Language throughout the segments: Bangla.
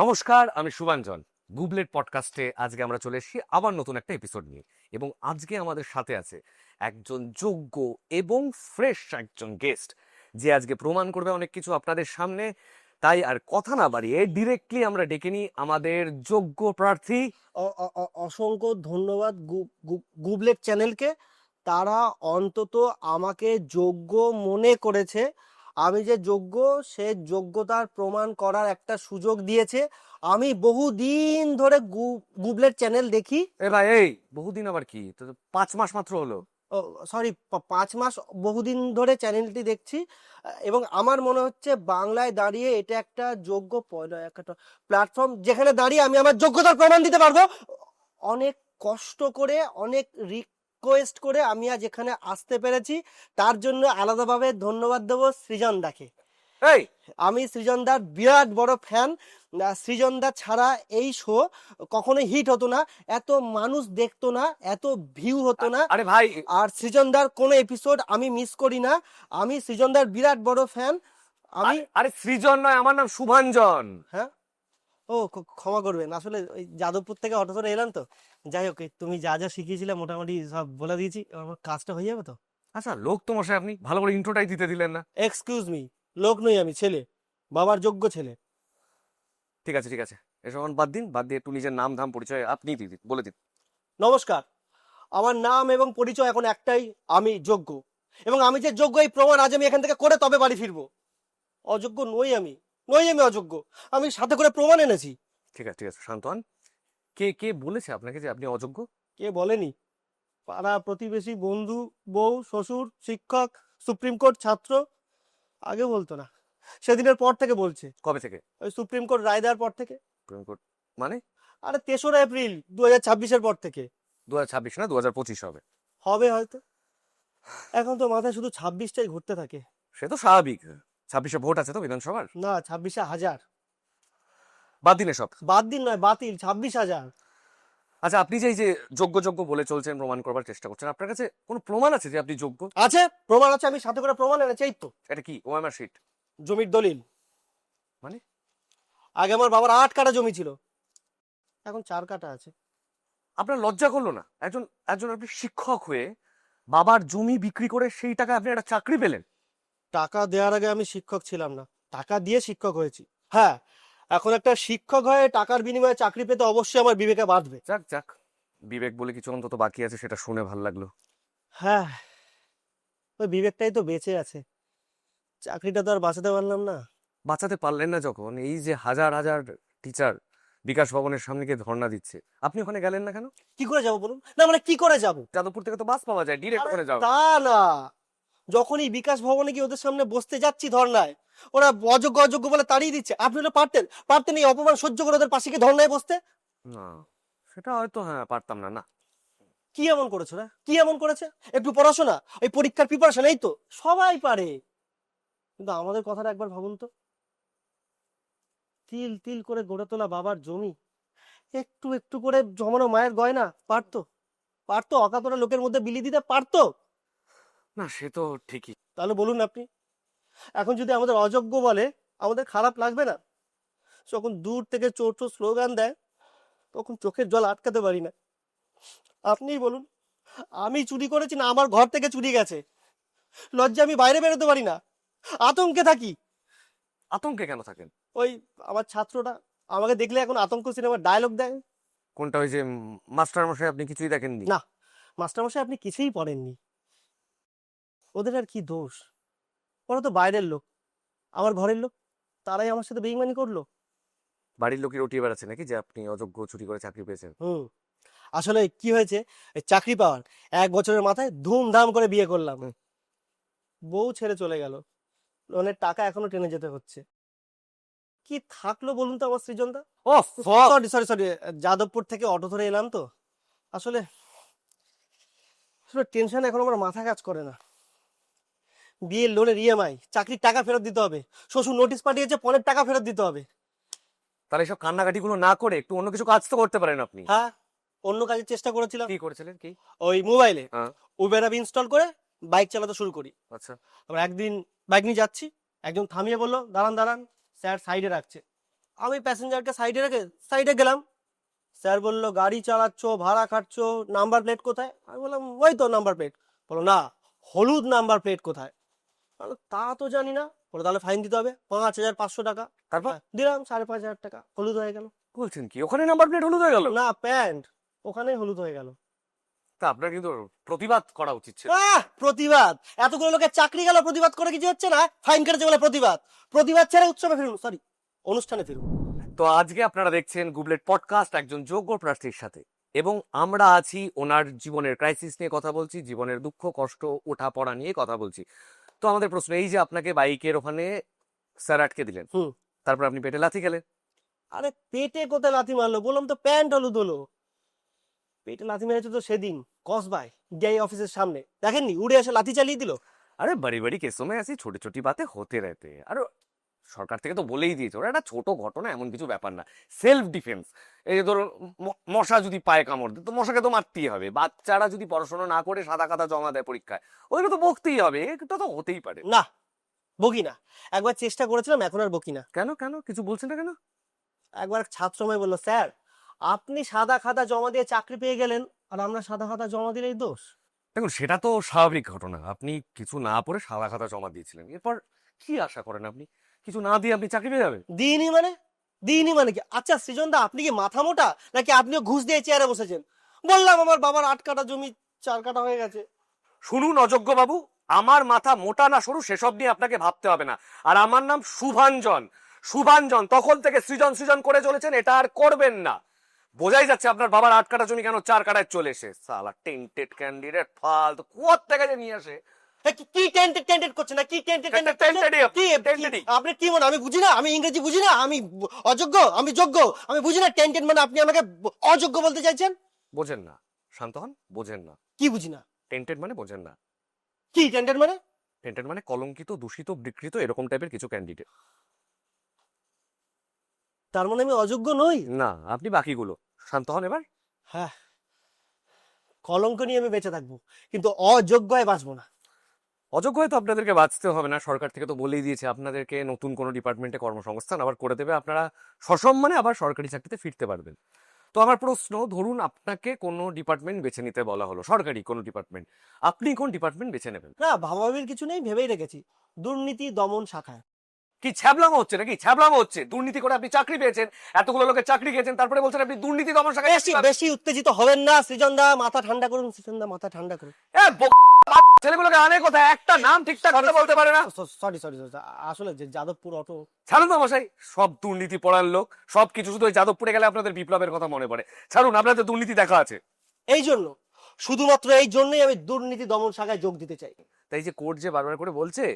নমস্কার, আমি শুভাঞ্জন। গুবলেট পডকাস্টে আজকে আমরা চলে এসেছি আবার নতুন একটা এপিসোড নিয়ে, এবং আজকে আমাদের সাথে আছে একজন যোগ্য এবং ফ্রেশ একজন গেস্ট, যে আজকে প্রমাণ করবে অনেক কিছু আপনাদের সামনে। তাই আর কথা না বাড়িয়ে ডিরেক্টলি আমরা ডেকে নিই আমাদের যোগ্য প্রার্থী। অসংখ্য ধন্যবাদ গুবলেট চ্যানেলকে। তারা অন্তত আমাকে যোগ্য মনে করেছে। আমি যে যোগ্য সে যোগ্যতার প্রমাণ করার একটা সুযোগ দিয়েছে। আমি বহুদিন ধরে গুবলেট চ্যানেল দেখি। ভাই, এই বহুদিন আবার কি, তো 5 মাস মাত্র হলো। সরি, 5 মাস বহুদিন ধরে চ্যানেলটি দেখছি। এবং আমার মনে হচ্ছে বাংলায় দাঁড়িয়ে এটা একটা যোগ্য একটা প্ল্যাটফর্ম, যেখানে দাঁড়িয়ে আমি আমার যোগ্যতার প্রমাণ দিতে পারবো। অনেক কষ্ট করে, অনেক রিকোয়েস্ট করে আমি আজ এখানে আসতে পেরেছি। তার জন্য আলাদাভাবে ধন্যবাদ দেবো সৃজনদাকে। এই আমি সৃজনদার বিরাট বড় ফ্যান। সৃজনদা ছাড়া এই শো কখনোই হিট হতো না, এত মানুষ দেখতো না, এত ভিউ হতো না। আরে ভাই, আর সৃজনদার কোনো এপিসোড আমি মিস করি না। আমি সৃজনদার বিরাট বড় ফ্যান। আমি আরে সৃজন নয়, আমার নাম শুভাঞ্জন। হ্যাঁ, ও ক্ষমা করবেন, আসলে ওই যাদবপুর থেকে অটো ধরে এলাম তো। যাই হোক, এই তুমি যা যা শিখিয়েছিলে মোটামুটি সব বলে দিয়েছি, আমার কাজটা হয়ে যাবে তো। আচ্ছা, লোক তো মশাই আপনি ভালো করে ইন্ট্রোটাই দিতে দিলেন না। এক্সকিউজ মি, লোক নই আমি, ছেলে, বাবার যোগ্য ছেলে। ঠিক আছে ঠিক আছে, এসব এখন বাদ দিন, বাদ দিয়ে একটু নিজের নাম ধাম পরিচয় আপনি দিন, বলে দিন। নমস্কার, আমার নাম এবং পরিচয় এখন একটাই, আমি যোগ্য। এবং আমি যে যোগ্য এই প্রমাণ আজ আমি এখান থেকে করে তবে বাড়ি ফিরবো। অযোগ্য নই আমি, অযোগ্য। আমি সাথে করে প্রমাণ এনেছি। ঠিক আছে ঠিক আছে, শান্ত হন। কে কে বলেছে আপনাকে যে আপনি অযোগ্য? কে বলেনি? পাড়া প্রতিবেশী, বন্ধু, বউ, শ্বশুর, শিক্ষক, সুপ্রিম কোর্ট, ছাত্র। আগে বলতো না, সেদিনের পর থেকে বলছে। কবে থেকে? ওই সুপ্রিম কোর্ট রায় দেওয়ার পর থেকে। সুপ্রিম কোর্ট মানে? আরে 3রা এপ্রিল 2026-এর পর থেকে। 2026 না, 2025 হবে। হবে হয়তো। এখন তো মাথায় শুধু 26টাই ঘুরতে থাকে। সে তো স্বাভাবিক, 26-এ ভোট আছে তো বিধানসভার। না, 26-এ হাজার। বাদ দিন সব। বাদ দিন নয়, বাতিল, 26,000। আচ্ছা, আপনি যে এই যে যোগ্য যোগ্য বলে চলছেন, প্রমাণ করবার চেষ্টা করছেন, আপনার কাছে কোনো প্রমাণ আছে যে আপনি যোগ্য? আছে, প্রমাণ আছে, আমি সাথে করে প্রমাণ এনেছি। এই তো এটা কি ওএমআর শিট? জমির দলিল। মানে? আগে আমার বাবার 8 কাঠা জমি ছিল, এখন 4 কাঠা আছে। আপনার লজ্জা করলো না? একজন একজন আপনি শিক্ষক হয়ে বাবার জমি বিক্রি করে সেই টাকা আপনি একটা চাকরি পেলেন। টাকা দেওয়ার আগে আমি শিক্ষক ছিলাম না, টাকা দিয়ে শিক্ষক হয়েছি। হ্যাঁ, এখন একটা শিক্ষক হয়ে টাকার বিনিময়ে চাকরি পেতে অবশ্যই আমার বিবেকে বাঁধবে। যাক যাক, বিবেক বলে কিছু অন্তত বাকি আছে, সেটা শুনে ভালো লাগলো। হ্যাঁ, ওই বিবেকটাই তো বেঁচে আছে, চাকরিটা তো আর বাঁচাতে পারলাম না। বাঁচাতে পারলেন না যখন, এই যে হাজার হাজার টিচার বিকাশ ভবনের সামনে গিয়ে ধর্ণা দিচ্ছে, আপনি ওখানে গেলেন না কেন? কি করে যাব বলুন? না মানে কি করে যাব? যাদবপুর থেকে তো বাস পাওয়া যায়, ডিরেক্ট আরে ওখানে যাও। তা না, যখনই বিকাশ ভবনে গিয়ে ওদের সামনে বসতে যাচ্ছি ধর্নায়, ওরা অযোগ্য অযোগ্য বলে তাড়িয়ে দিচ্ছে। আপনি ওটা পারতেন, এই অপমান সহ্য করে ওদের পাশে গিয়ে ধর্নায় বসতে। না, সেটা হয়তো হ্যাঁ পারতাম না। না, কি এমন করেছো না? কি এমন করেছে? একটু পড়াশোনা, এই পরীক্ষার প্রিপারেশন, এই তো সবাই পারে। কিন্তু আমাদের কথাটা একবার ভাবুন তো। তিল তিল করে গড়ে তোলা বাবার জমি, একটু একটু করে জমানো মায়ের গয়না, পারতো? অকাতরা লোকের মধ্যে বিলি দিতে পারতো? না সে তো ঠিকই। তাহলে বলুন আপনি, এখন যদি আমাদের অযোগ্য বলে, আমাদের খারাপ লাগবে না? যখন দূর থেকে চোর চোর স্লোগান দেয়, তখন চোখের জল আটকাতে পারি না। আপনিই বলুন, আমি চুরি করেছি না আমার ঘর থেকে চুরি গেছে? লজ্জা আমি বাইরে বেরোতে পারি না, আতঙ্কে থাকি। আতঙ্কে কেন থাকেন? ওই আমার ছাত্রটা আমাকে দেখলে এখন আতঙ্ক সিনেমার ডায়লগ দেয়। কোনটা? ওই যে মাস্টার মশাই আপনি কিছুই দেখেননি? না, মাস্টারমশাই আপনি কিছুই পড়েননি। ওদের আর কি দোষ? ওরা তো বাইরের লোক, আমার ঘরের লোক, তারাই আমার সাথে বেইমানি করলো। বাড়ির লোকের রটিয়ে বেড়াচ্ছে নাকি যে আপনি অযোগ্য, চুরি করে চাকরি পেয়েছেন? হুম, আসলে কি হয়েছে, এই চাকরি পাওয়ার 1 বছরের মাথায় ধুমধাম করে বিয়ে করলাম। বউ ছেড়ে চলে গেল, লোনের টাকা এখনো টেনে যেতে হচ্ছে। কি থাকলো বলুন তো আমার সৃজনদা? ও সরি সরি সরি, যাদবপুর থেকে অটো ধরে এলাম তো। আসলে আসলে টেনশন এখন আমার মাথা কাজ করে না। বিয়ের লোনের ইএমআই, চাকরির টাকা ফেরত দিতে হবে, শ্বশুর নোটিশ পাঠিয়েছে পনের টাকা ফেরত দিতে হবে। তাহলে এসব কান্নাকাটি গুলো না করে একটু অন্য কিছু কাজ তো করতে পারেন আপনি। হ্যাঁ, অন্য কাজের চেষ্টা করেছিলাম। কি করেছিলেন কি? ওই মোবাইলে হ্যাঁ, উবের অ্যাপ ইনস্টল করে বাইক চালাতে শুরু করি। আচ্ছা। আবার একদিন বাইক নিয়ে যাচ্ছি, একজন থামিয়ে বললো দাঁড়ান দাঁড়ান, স্যার সাইডে রাখছে। আমি প্যাসেঞ্জারকে সাইডে রেখে সাইডে গেলাম। স্যার বলল, গাড়ি চালাচ্ছ, ভাড়া খাচ্ছ, নাম্বার প্লেট কোথায়? আমি বললাম, ওই তো নাম্বার প্লেট। বলো না, হলুদ নাম্বার প্লেট কোথায়? বললো, তা তো জানি না। বলো, তাহলে ফাইন দিতে হবে 5,500 টাকা। তারপর দিলাম 5,500 টাকা, হলুদ হয়ে গেল। বলছেন কি ওখানে নাম্বার প্লেট হলুদ হয়ে গেল? না, প্যান্ট ওখানেই হলুদ হয়ে গেল। তা আপনার কিন্তু প্রতিবাদ করা উচিত ছিল। প্রতিবাদ? এতগুলো লোকের চাকরি গেল, প্রতিবাদ করে কিছু হচ্ছে না? ফাইন কেটেছে বলে প্রতিবাদ? প্রতিবাদ ছেড়ে উৎসবে ফিরুন, সরি, অনুষ্ঠানে ফিরুন। তো আজকে আপনারা দেখছেন গুবলেট পডকাস্ট একজন যোগ্য প্রার্থীর সাথে, এবং আমরা আছি ওনার জীবনের ক্রাইসিস নিয়ে কথা বলছি, জীবনের দুঃখ কষ্ট ওঠা পড়া নিয়ে কথা বলছি। তো আমাদের প্রশ্ন এই যে আপনাকে বাইকের ওখানে স্যার আটকে দিলেন, তারপর আপনি পেটে লাথি খেলেন। আরে পেটে কোথায় লাথি মারলো? বললাম তো প্যান্ট হলুদ হলো। পেটে লাথি মেরেছে তো সেদিন কসবায় ডিআই অফিসের সামনে, দেখেননি? উড়ে এসে লাথি চালিয়ে দিল। আরে বাড়ি বাড়ি কেসো মে ऐसी छोटी छोटी बातें होते रहते हैं। আর সরকার থেকে তো বলেই দিয়েছে ওরা একটা ছোট ঘটনা, এমন কিছু ব্যাপার না, সেলফ ডিফেন্স। এই যে ধরো মশা যদি পায়ে কামড় দেয় তো মশাকে তো মারতেই হবে, বাচ্চারা যদি পড়াশোনা না করে সাদা খাতা জমা দেয় পরীক্ষায়, ওদেরকে তো বকতেই হবে, এটা তো হতেই পারে। না, বকি না। একবার চেষ্টা করেছিলাম, এখন আর বকি না। কেন কেন কিছু বলছেন না কেন? একবার ছাত্র সময় বললো, স্যার আপনি সাদা খাতা জমা দিয়ে চাকরি পেয়ে গেলেন, আর আমরা সাদা খাতা জমা দিলেই দোষ? দেখুন সেটা তো স্বাভাবিক ঘটনা, আপনি কিছু না পড়ে সাদা খাতা জমা দিয়েছিলেন, এরপর কি আশা করেন আপনি কিছু না দিয়ে আপনি চাকরি পেয়ে যাবেন? দিইনি মানে কি? আচ্ছা সৃজন দা, আপনি কি মাথা মোটা নাকি আপনিও ঘুষ দিয়ে চেয়ারে বসেছেন? বললাম আমার বাবার 8 কাঠা জমি 4 কাঠা হয়ে গেছে। শুনুন অযোগ্য বাবু, আমার মাথা মোটা না সরু সেসব নিয়ে আপনাকে ভাবতে হবে না। আর আমার নাম শুভাঞ্জন। শুভাঞ্জন তখন থেকে সৃজন সৃজন করে চলেছেন, এটা আর করবেন না। বোঝাই যাচ্ছে আপনার বাবার 8 কাঠা জমি কেন 4 কাঠায় চলে এসে। সালা টেন্টেড ক্যান্ডিডেট ফালতু কোথা থেকে যে নিয়ে আসে। কি টেন্টেড করছেন না? কি টেন্টেড আপনি কি মনে? আমি বুঝি না, আমি ইংরেজি বুঝি না, আমি অযোগ্য, আমি যোগ্য, আমি বুঝি না টেন্টেড মানে? আপনি আমাকে অযোগ্য বলতে চাইছেন? বোঝেন না, শান্ত হন, বোঝেন না। কি বুঝি না? টেন্টেড মানে বোঝেন না? কি টেন্টেড মানে? টেন্টেড মানে কলঙ্কিত, দূষিত, বিকৃত, এরকম টাইপের কিছু ক্যান্ডিডেট। তার মানে আমি অযোগ্য নই? না, আপনি বাকিগুলো। শান্ত হন এবার। হ্যাঁ, কলঙ্ক নিয়ে আমি বেঁচে থাকবো, কিন্তু অযোগ্য হয়ে বাঁচবো না। অযোগ্য হয়তো আপনাদেরকে বাঁচতে হবে না, সরকার থেকে তো বলেই দিয়েছে আপনাদেরকে নতুন কোনো ডিপার্টমেন্টে কর্মসংস্থান আবার করে দেবে, আপনারা সসম্মানে আবার সরকারি চাকরিতে ফিরতে পারবেন। তো আমার প্রশ্ন, ধরুন আপনাকে কোনো ডিপার্টমেন্ট বেছে নিতে বলা হলো, সরকারি কোনো ডিপার্টমেন্ট, আপনি কোন ডিপার্টমেন্ট বেছে নেবেন? না, ভাবাভাবির কিছু নেই, ভেবেই রেখেছি দুর্নীতি দমন শাখায়। কি ছ্যাবলামো হচ্ছে নাকি? ছ্যাবলামো হচ্ছে? দুর্নীতি করে আপনি চাকরি পেয়েছেন, এতগুলো লোকের চাকরি খেয়েছেন, তারপরে বলছেন আপনি দুর্নীতি দমন শাখায়। বেশি উত্তেজিত হবেন না সৃজন দা, মাথা ঠান্ডা করুন সৃজন দা, মাথা ঠান্ডা করুন। ছেলেগুলোকে আনে কোথায়? একটা নাম ঠিকঠাক কথা বলতে পারে না। সরি, আসলে যে যাদবপুর অটো। ছাড়ুন তো মশাই, সব দুর্নীতি পড়ার লোক, সবকিছু শুধু ওই যাদবপুরে গেলে আপনাদের বিপ্লবের কথা মনে পড়ে। ছাড়ুন, আপনাদের দুর্নীতি দেখা আছে। এই জন্য, শুধুমাত্র এই জন্যই আমি দুর্নীতি দমন শাখায় যোগ দিতে চাই। তাই যে কোর্ট যে বারবার করে বলছে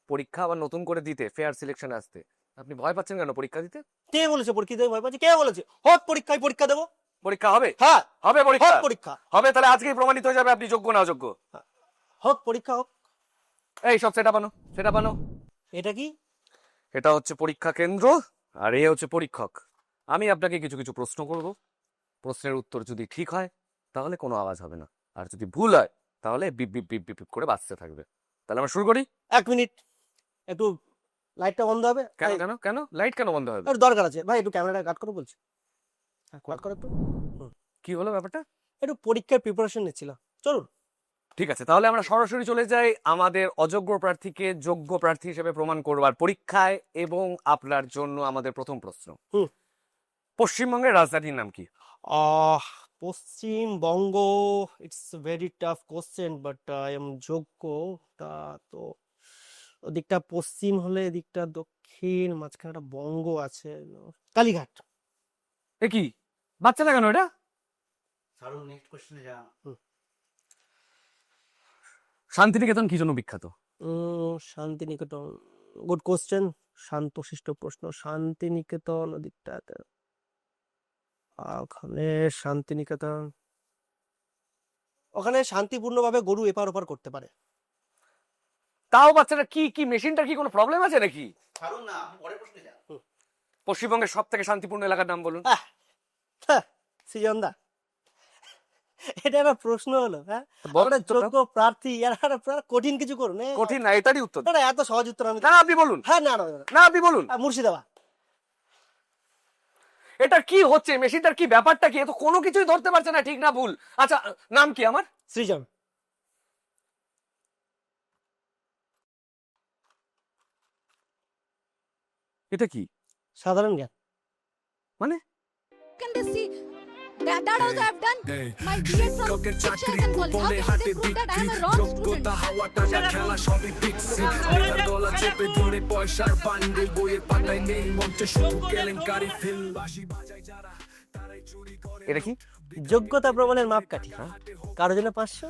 পরীক্ষা আবার নতুন করে দিতে, ফেয়ার সিলেকশন আসতে, আপনি ভয় পাচ্ছেন কেন পরীক্ষা দিতে? কে বলেছে পরীক্ষা দিতে ভয় পাচ্ছি? কে বলেছে? হোক পরীক্ষা দেবো। পরীক্ষা হবে? হ্যাঁ হবে পরীক্ষা হবে। তাহলে আজকেই প্রমাণিত হয়ে যাবে আপনি যোগ্য না অযোগ্য। হোক পরীক্ষা হোক। এই সব সেটা বানো। এটা কি? এটা হচ্ছে পরীক্ষা কেন্দ্র, আর এ হচ্ছে পরীক্ষক। আমি আপনাকে কিছু কিছু প্রশ্ন করব, প্রশ্নের উত্তর যদি ঠিক হয় তাহলে কোনো আওয়াজ হবে না, আর যদি ভুল হয় তাহলে বিপ বিপ বিপ বিপ করে বাজতে থাকবে। তাহলে আমরা শুরু করি। 1 মিনিট, একটু লাইটটা বন্ধ হবে। কেন লাইট কেন বন্ধ হবে? একটু দরকার আছে ভাই, একটু ক্যামেরাটা কাট করো বলছি। হ্যাঁ, কাট করো একটু। কি হলো ব্যাপারটা? একটু পরীক্ষার প্রিপারেশন নিচ্ছিলাম, চলুন। ঠিক আছে, তাহলে আমরা সরাসরি চলে যাই আমাদের অযোগ্য প্রার্থীকে যোগ্য প্রার্থী হিসেবে প্রমাণ করবার পরীক্ষায়। এবং আপনার জন্য আমাদের প্রথম প্রশ্ন, পশ্চিমবঙ্গের রাজধানীর নাম কি? Paschimbanga, it's very tough question, but I am যোগ্য। তা তো ওদিকটা পশ্চিম হলে এদিকটা দক্ষিণ, মাঝখানে একটা বঙ্গ আছে। কালীঘাট। এ কি বাচ্চা লাগানো এটা? নেক্সট কোশ্চেনে যা। শান্তিনিকেতন কি জন্য বিখ্যাত? শান্তিনিকেতন, গুড কোশ্চেন, শান্তশিষ্ট প্রশ্ন। শান্তিনিকেতন ওদিকটাতে, ওখানে শান্তিনিকেতন, ওখানে শান্তিপূর্ণভাবে গরু এপার ওপার করতে পারে। তাও বাচ্চাটা কি মেশিনটার কি কোনো প্রবলেম আছে নাকি? ছাড়ুন না, পরের প্রশ্নে যান। পশ্চিমবঙ্গের সব থেকে শান্তিপূর্ণ এলাকার নাম বলুন। সৃজন দা, এটা একটা প্রশ্ন হলো? হ্যাঁ, যোগ্য প্রার্থী, কঠিন কিছু করুন। কঠিন না, এটারই উত্তর। এত সহজ উত্তর আমি। না আপনি বলুন। হ্যাঁ, না আপনি বলুন। মুর্শিদাবাদ। এটা কি হচ্ছে, মেশিনটার কি ব্যাপারটা কি, এ তো কোনো কিছুই ধরতে পারছে না ঠিক না ভুল। আচ্ছা, নাম কি আমার? সৃজন। এটা কি সাধারণ জ্ঞান। মানে? Can they see that also I've done my BA from pictures and calls. How can they prove that I am a wrong student? খেলা সবই ফিক্সিং গলা চেপে ধরে পয়সার বান্ডিল বইয়ের পাতায় নেই মঞ্চে শুধু কেলেঙ্কারি ফিল বাঁশি বাজায় যারা তারাই চুরি করে। এটা কি? যোগ্যতা প্রমাণের মাপকাঠি। কারো জন্য 500,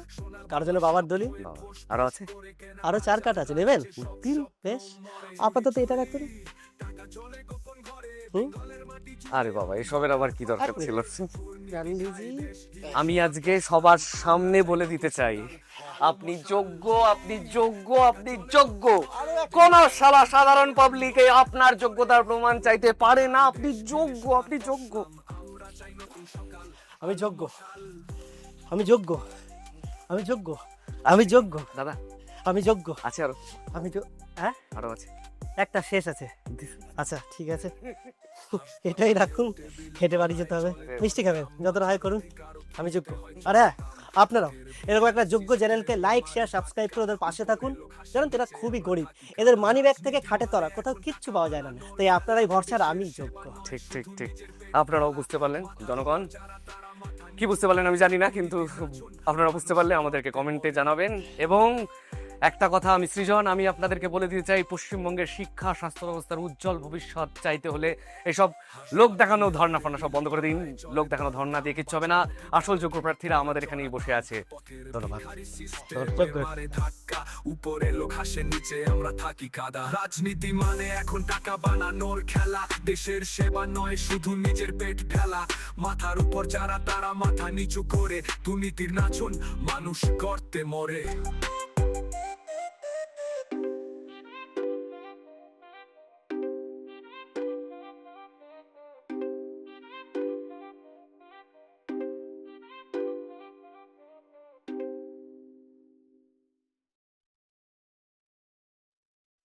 কারো জন্য বাবার দলিল, আরো আছে? আরো 4 কাঠ আছে, নেবেন? দিন, বেশ। আপাতত এটা রাখুন। আরে বাবা, এসবের আবার কি দরকার এক ছিল? গান্ধীজি, আমি আজকে সবার সামনে বলে দিতে চাই, আপনি যোগ্য, আপনি যোগ্য, আপনি যোগ্য। কোন শালা সাধারণ পাবলিকে আপনার যোগ্যতার প্রমাণ চাইতে পারে না। আপনি যোগ্য, আপনি যোগ্য। আমি যোগ্য, আমি যোগ্য, আমি যোগ্য, আমি যোগ্য, দাদা আমি যোগ্য, আছে আরো? আমি হ্যাঁ, আরো আছে? একটা শেষ আছে। আচ্ছা ঠিক আছে, এটাই রাখুন। খেটে বাড়ি যেতে হবে, মিষ্টি খাবেন, যতটা হয় করুন। আমি যোগ্য। আরে হ্যাঁ, আপনারাও এরকম একটা যোগ্য চ্যানেলকে লাইক, শেয়ার, সাবস্ক্রাইব করে ওদের পাশে থাকুন। জানেন তো, এরা খুবই গরিব, এদের মানি ব্যাগ থেকে খাটে তরা কোথাও কিচ্ছু পাওয়া যায় না। তাই আপনারাই ভরসার, আমি যোগ্য। ঠিক ঠিক ঠিক, আপনারাও বুঝতে পারলেন। জনগণ কি বুঝতে পারলেন আমি জানি না, কিন্তু আপনারা বুঝতে পারলে আমাদেরকে কমেন্টে জানাবেন। এবং একটা কথা আমি সৃজন, আমি আপনাদেরকে বলে দিতে চাই, পশ্চিমবঙ্গের শিক্ষা স্বাস্থ্য ব্যবস্থার উজ্জ্বল ভবিষ্যৎ চাইতে হলে এসব লোক দেখানো ধর্ণা ফর্ণা সব বন্ধ করে দিন। লোক দেখানো ধর্ণা দিয়ে কিচ্ছু হবে না। আসল যোগ্য প্রার্থীরা আমাদের এখানেই বসে আছে। ধন্যবাদ। মারে ধাক্কা উপরে লোক হাসে, নিচে আমরা থাকি কাদা। রাজনীতি মানে এখন টাকা বানানোর খেলা, দেশের সেবা নয় শুধু নিজের পেট ঢেলা। মাথার উপর যারা তারা মাথা নিচু করে, দুর্নীতির নাচন মানুষ গর্তে মরে।